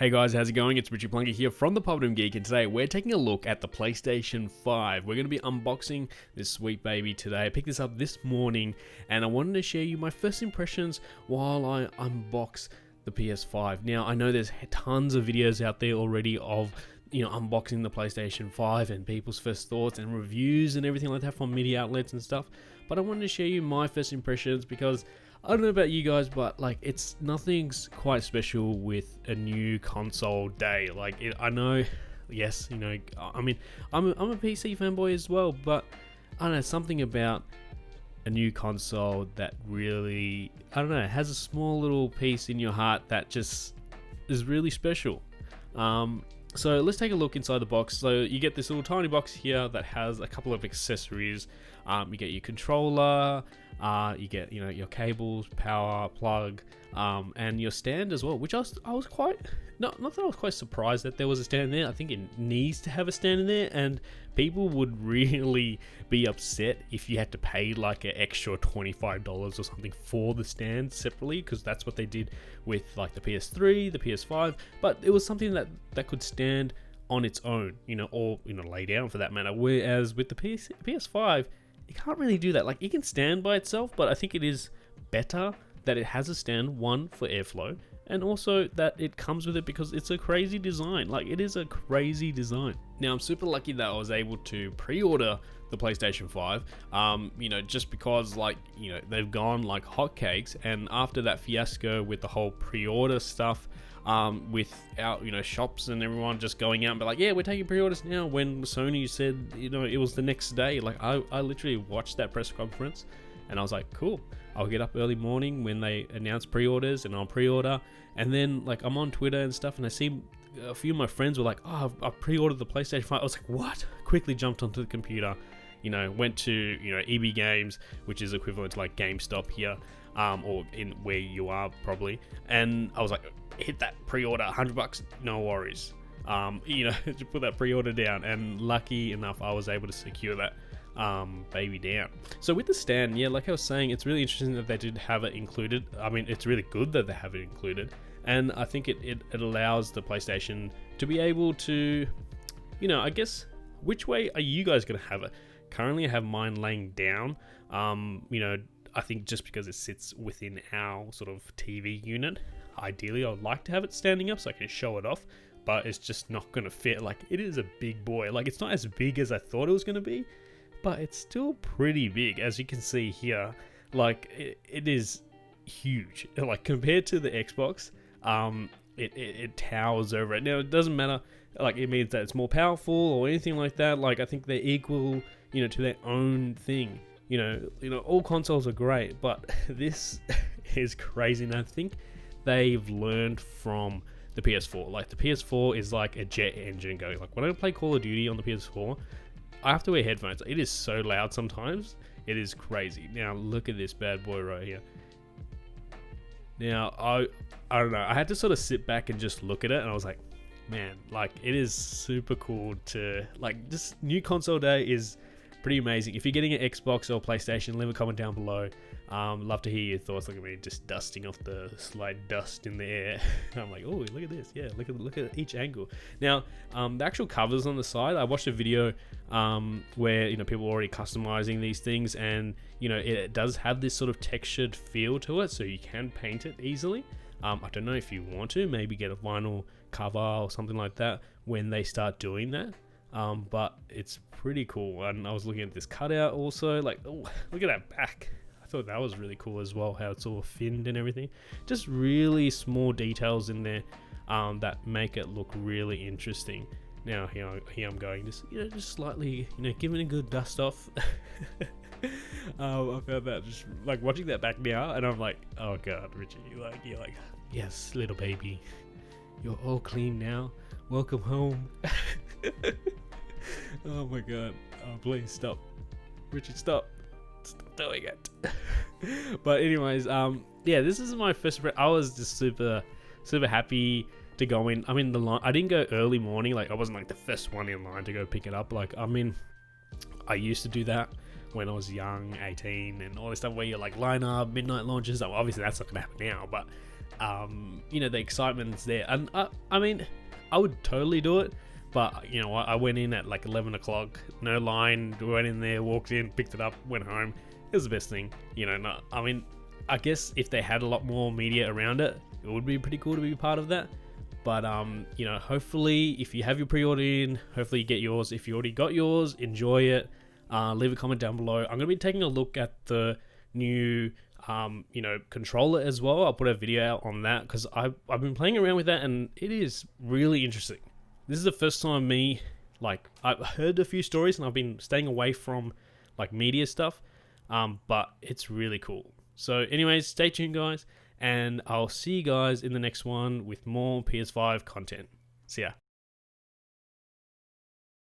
Hey guys, how's it going? It's Richie Plunker here from the PapadumGeek, and today we're taking a look at the PlayStation 5. We're going to be unboxing this sweet baby today. I picked this up this morning, and I wanted to share you my first impressions while I unbox the PS5. Now, I know there's tons of videos out there already of unboxing the PlayStation 5 and people's first thoughts and reviews and everything like that from media outlets and stuff, but I wanted to share you my first impressions because I don't know about you guys, but it's nothing's quite special with a new console day. I know, yes, I mean, I'm a PC fanboy as well, but I don't know, something about a new console that really, I don't know, has a small little piece in your heart that just is really special. So let's take a look inside the box. So you get this little tiny box here that has a couple of accessories. You get your controller, you get your cables, power plug, and your stand as well. Which I was quite not that I was quite surprised that there was a stand there. I think it needs to have a stand in there, and people would really be upset if you had to pay like an extra $25 or something for the stand separately, because that's what they did with like the PS3, the PS5. But it was something that could stand on its own, or lay down for that matter. Whereas with the PS5, you can't really do that. It can stand by itself, but I think it is better that it has a stand, one, for airflow, and also that it comes with it because it's a crazy design. It is a crazy design. Now, I'm super lucky that I was able to pre-order the PlayStation 5, just because they've gone like hotcakes, and after that fiasco with the whole pre-order stuff, without shops and everyone just going out and be like, yeah, we're taking pre-orders now, when Sony said it was the next day. I literally watched that press conference and I was like, cool, I'll get up early morning when they announce pre-orders and I'll pre-order. And then I'm on Twitter and stuff, and I see a few of my friends were like, oh, I've pre-ordered the PlayStation 5. I was like, what? Quickly jumped onto the computer, went to EB Games, which is equivalent to like GameStop here, or in where you are probably, and I was like, hit that pre-order, $100, no worries. Just put that pre-order down, and lucky enough I was able to secure that baby down. So with the stand, yeah, like I was saying, it's really interesting that they did have it included. I mean, it's really good that they have it included, and I think it allows the PlayStation to be able to, I guess, which way are you guys going to have it? Currently I have mine laying down. I think just because it sits within our sort of TV unit. Ideally, I would like to have it standing up so I can show it off, but it's just not going to fit. It is a big boy. It's not as big as I thought it was going to be, but it's still pretty big. As you can see here, it is huge. Compared to the Xbox, it towers over it. Now, it doesn't matter. It means that it's more powerful or anything like that. I think they're equal, to their own thing. All consoles are great, but this is crazy, and I think they've learned from the PS4. The PS4 is like a jet engine going. When I play Call of Duty on the PS4, I have to wear headphones. It is so loud sometimes. It is crazy. Now look at this bad boy right here. Now I don't know. I had to sort of sit back and just look at it, and I was like, man, it is super cool to this new console day is pretty amazing. If you're getting an Xbox or PlayStation, leave a comment down below. Love to hear your thoughts. Look at me just dusting off the slight dust in the air. I'm like, oh, look at this. Yeah, look at each angle. Now, the actual covers on the side, I watched a video where people are already customizing these things, and it does have this sort of textured feel to it, so you can paint it easily. I don't know if you want to maybe get a vinyl cover or something like that when they start doing that. But it's pretty cool. And I was looking at this cutout also, oh, look at that back. I thought that was really cool as well, how it's all finned and everything. Just really small details in there that make it look really interesting. Now here I'm going, just slightly, giving a good dust off. I found that just watching that back now, and I'm like, oh god, Richie, you're like, yes, little baby, you're all clean now. Welcome home. Oh my god. Oh, please stop. Richard, stop doing it. But anyways, yeah, this is my first. I was just super happy to go in. I mean, the line. I didn't go early morning. I wasn't the first one in line to go pick it up. I used to do that when I was young, 18, and all this stuff where you line up midnight launches. Obviously, that's not gonna happen now. But the excitement's there. And I mean, I would totally do it, but I went in at like 11 o'clock, no line, went in there, walked in, picked it up, went home. It was the best thing, I mean, I guess if they had a lot more media around it, it would be pretty cool to be part of that. But hopefully if you have your pre-order in, hopefully you get yours. If you already got yours, enjoy it. Leave a comment down below. I'm going to be taking a look at the new controller as well. I'll put a video out on that because I've been playing around with that and it is really interesting. This is the first time I've heard a few stories and I've been staying away from like media stuff, but it's really cool. So anyways, stay tuned guys, and I'll see you guys in the next one with more PS5 content. See ya.